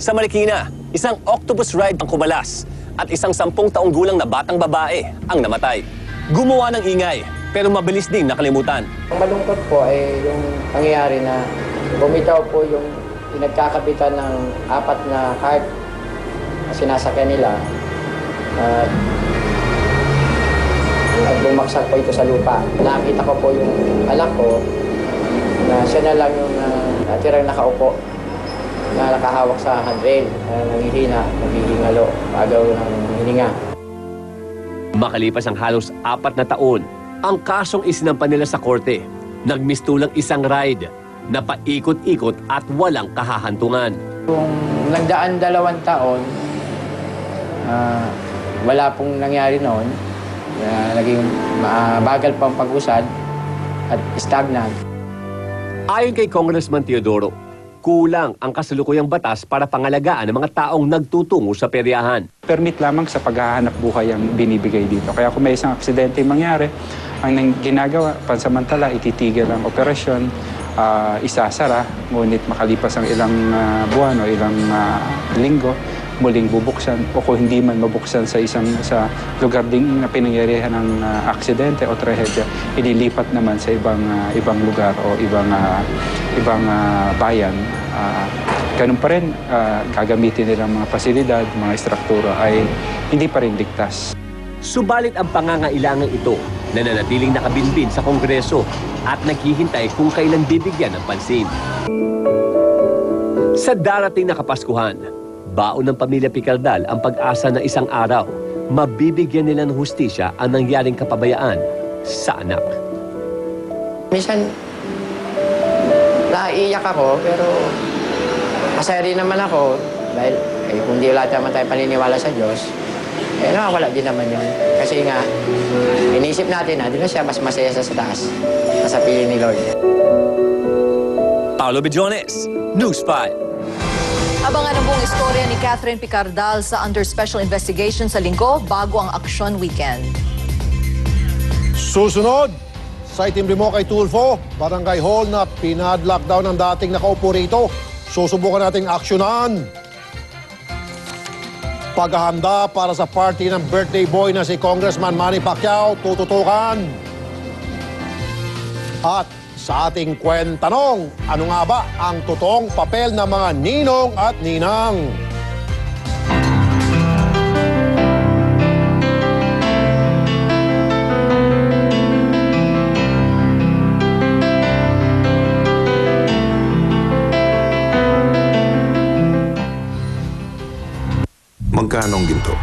Sa Marikina, isang octopus ride ang kumalas at isang 10 taong gulang na batang babae ang namatay. Gumawa ng ingay pero mabilis din nakalimutan. Ang malungkot po ay yung pangyayari na bumitaw po yung pinagkakapitan ng 4 na cart na sinasakyan nila at bumaksak po ito sa lupa. Nakita ko po yung anak ko na siya na lang yung natirang nakaupo na nakahawak sa handrail, nangihina, naghihingalo, agaw ng hininga. Makalipas ang halos 4 na taon, ang kasong isinampan nila sa korte. Nagmistulang isang ride na paikot-ikot at walang kahahantungan. Kung nagdaan 2 taon, wala pong nangyari noon. Naging bagal pang pag-usad at stagnant. Ayon kay Congressman Teodoro, kulang ang kasalukuyang batas para pangalagaan ang mga taong nagtutungo sa peryahan. Permit lamang sa paghahanap buhay ang binibigay dito. Kaya kung may isang aksidente mangyari, ang ginagawa, pansamantala, ititigil ang operasyon, isasara, ngunit makalipas ang ilang buwan o ilang linggo, muling bubuksan o kung hindi man mabuksan sa lugar ding na pinangyarihan ng aksidente o trahedya, ililipat naman sa ibang lugar o ibang bayan. Ganun pa rin, gagamitin nilang mga pasilidad, mga istruktura ay hindi pa rin ligtas. Subalit ang pangangailangan ito nananatiling nakabinbin sa Kongreso at naghihintay kung kailan bibigyan ng pansin. Sa darating na Kapaskuhan, baon ng pamilya Picardal ang pag-asa na isang araw mabibigyan nila ng hustisya ang nangyaring kapabayaan sa anak. Minsan, naiiyak ako, pero masaya rin naman ako dahil kung di lahat naman tayo paniniwala sa Diyos, nakawala din naman yun. Kasi nga, inisip natin na, di ba siya mas masaya sa taas, sa piling ni Lord. Paolo Bejones, News 5. Abangan ang buong istorya ni Catherine Picardal sa Under Special Investigation sa Linggo bago ang Aksyon Weekend. Susunod, sa itimbre mo kay Tulfo, Barangay Hall na pinad-lockdown ng dating nakaupo rito. Susubukan nating aksyonan. Paghahanda para sa party ng birthday boy na si Congressman Manny Pacquiao, tututukan. At sa ating kwentanong, ano nga ba ang totoong papel ng mga ninong at ninang? Magkano ang ginto?